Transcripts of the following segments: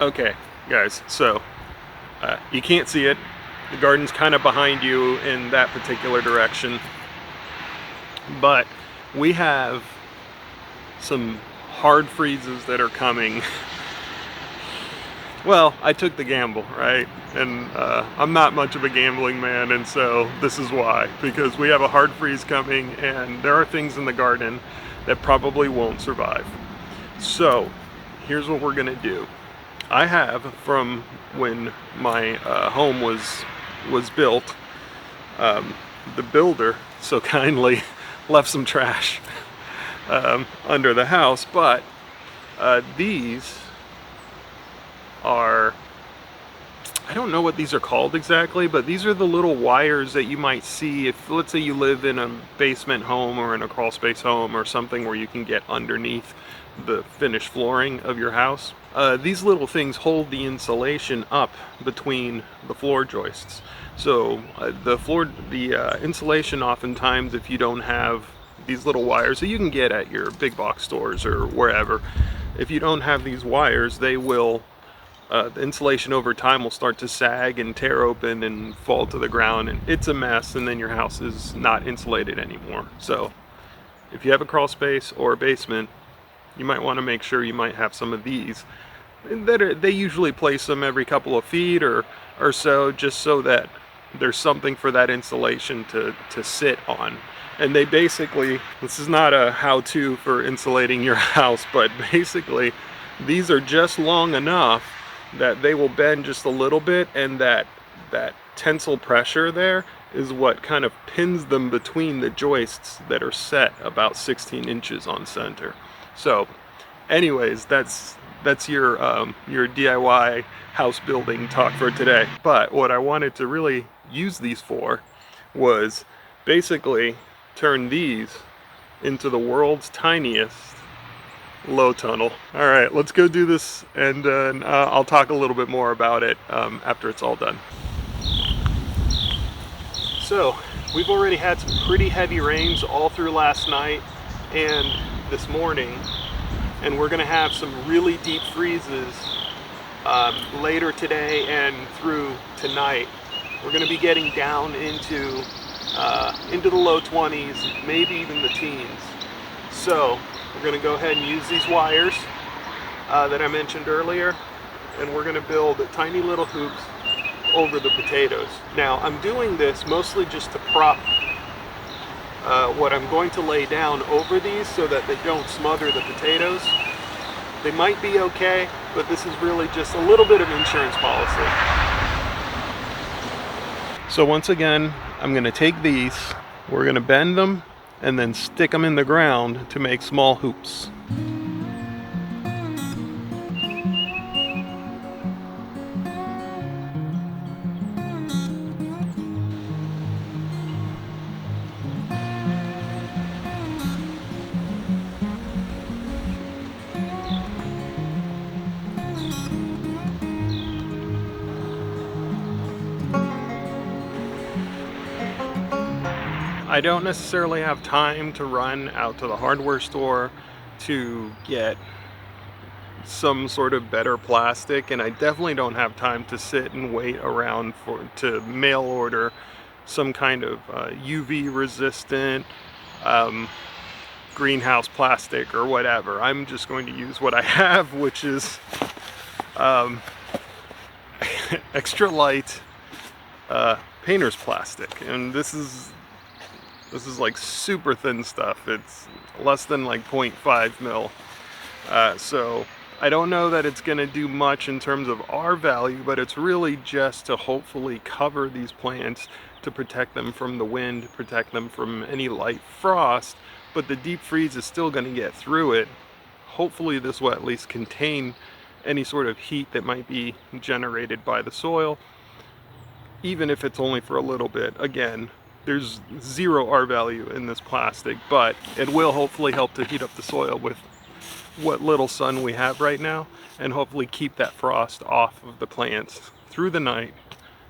Okay, guys, so you can't see it. The garden's kind of behind you in that particular direction, but we have some hard freezes that are coming. Well, I took the gamble, right? And I'm not much of a gambling man, and so this is why. Because we have a hard freeze coming, and there are things in the garden that probably won't survive. So, here's what we're gonna do. I have, from when my home was built, um, the builder so kindly left some trash under the house, but these are, I don't know what these are called exactly, but these are the little wires that you might see if, let's say, you live in a basement home or in a crawl space home or something where you can get underneath the finished flooring of your house. These little things hold the insulation up between the floor joists. So the insulation, oftentimes, if you don't have these little wires that you can get at your big box stores or wherever, if you don't have these wires, they will the insulation over time will start to sag and tear open and fall to the ground, and it's a mess, and then your house is not insulated anymore. So if you have a crawl space or a basement, you might want to make sure you might have some of these. They usually place them every couple of feet or so, just so that there's something for that insulation to sit on. And they basically, this is not a how-to for insulating your house, but basically these are just long enough that they will bend just a little bit, and that tensile pressure there is what kind of pins them between the joists that are set about 16 inches on center. So anyways, that's your DIY house building talk for today. But what I wanted to really use these for was basically turn these into the world's tiniest low tunnel. All right, let's go do this, and I'll talk a little bit more about it after it's all done. So we've already had some pretty heavy rains all through last night and this morning, and we're gonna have some really deep freezes later today and through tonight. We're gonna be getting down into the low 20s, maybe even the teens. So we're going to go ahead and use these wires that I mentioned earlier, and we're going to build tiny little hoops over the potatoes. Now, I'm doing this mostly just to prop what I'm going to lay down over these so that they don't smother the potatoes. They might be okay, but this is really just a little bit of insurance policy. So once again, I'm going to take these, we're going to bend them, and then stick them in the ground to make small hoops. I don't necessarily have time to run out to the hardware store to get some sort of better plastic, and I definitely don't have time to sit and wait around to mail order some kind of UV resistant greenhouse plastic or whatever. I'm just going to use what I have, which is extra light painter's plastic, and this is like super thin stuff. It's less than like 0.5 mil. So I don't know that it's going to do much in terms of R value, but it's really just to hopefully cover these plants, to protect them from the wind, protect them from any light frost, but the deep freeze is still going to get through it. Hopefully this will at least contain any sort of heat that might be generated by the soil, even if it's only for a little bit. Again, there's zero R value in this plastic, but it will hopefully help to heat up the soil with what little sun we have right now, and hopefully keep that frost off of the plants through the night,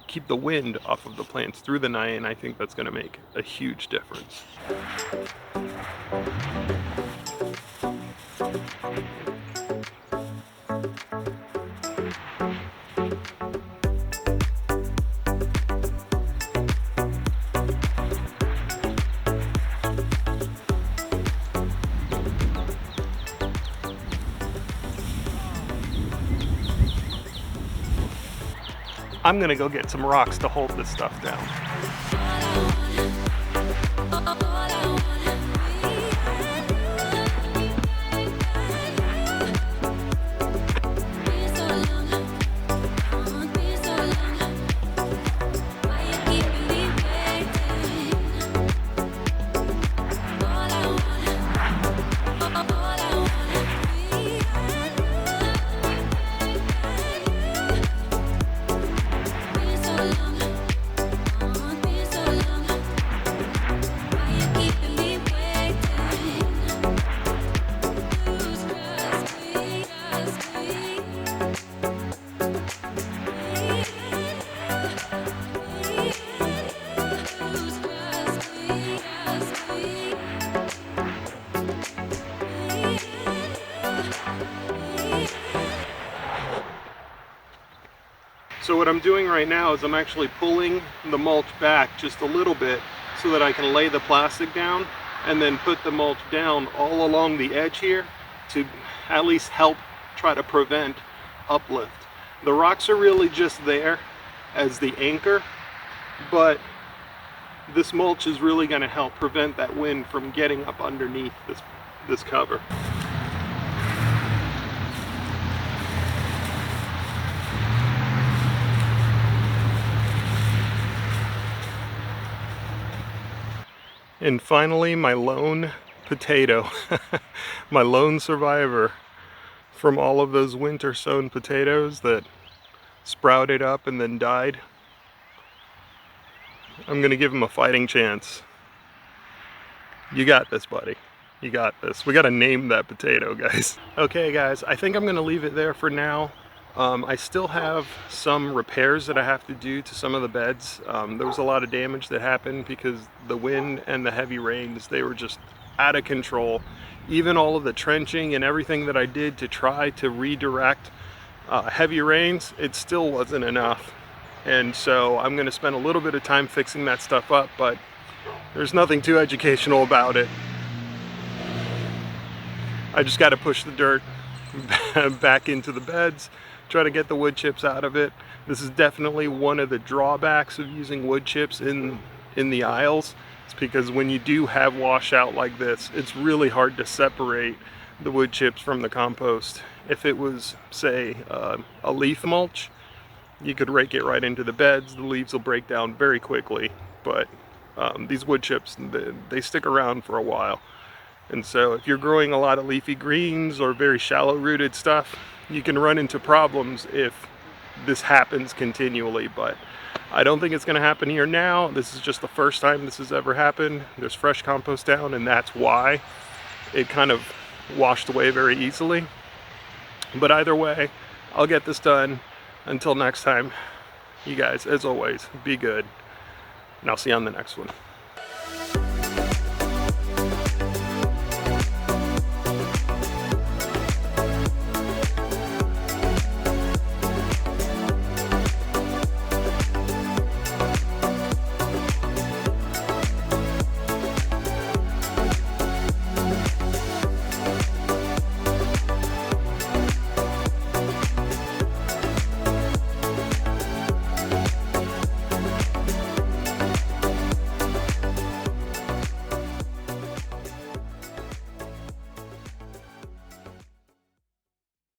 keep the wind off of the plants through the night, and I think that's going to make a huge difference. I'm gonna go get some rocks to hold this stuff down. So what I'm doing right now is I'm actually pulling the mulch back just a little bit so that I can lay the plastic down and then put the mulch down all along the edge here to at least help try to prevent uplift. The rocks are really just there as the anchor, but this mulch is really going to help prevent that wind from getting up underneath this cover. And finally, my lone potato, my lone survivor from all of those winter sown potatoes that sprouted up and then died. I'm gonna give him a fighting chance. You got this, buddy. You got this. We gotta name that potato, guys. Okay, guys, I think I'm gonna leave it there for now. I still have some repairs that I have to do to some of the beds. There was a lot of damage that happened because the wind and the heavy rains, they were just out of control. Even all of the trenching and everything that I did to try to redirect heavy rains, it still wasn't enough. And so I'm gonna spend a little bit of time fixing that stuff up, but there's nothing too educational about it. I just gotta push the dirt back into the beds, try to get the wood chips out of it. This is definitely one of the drawbacks of using wood chips in the aisles. It's because when you do have washout like this, it's really hard to separate the wood chips from the compost. If it was, say, a leaf mulch, you could rake it right into the beds. The leaves will break down very quickly, but these wood chips, they stick around for a while. And so if you're growing a lot of leafy greens or very shallow rooted stuff, you can run into problems if this happens continually, but I don't think it's going to happen here now. This is just the first time this has ever happened. There's fresh compost down, and that's why it kind of washed away very easily. But either way, I'll get this done. Until next time, you guys, as always, be good, and I'll see you on the next one.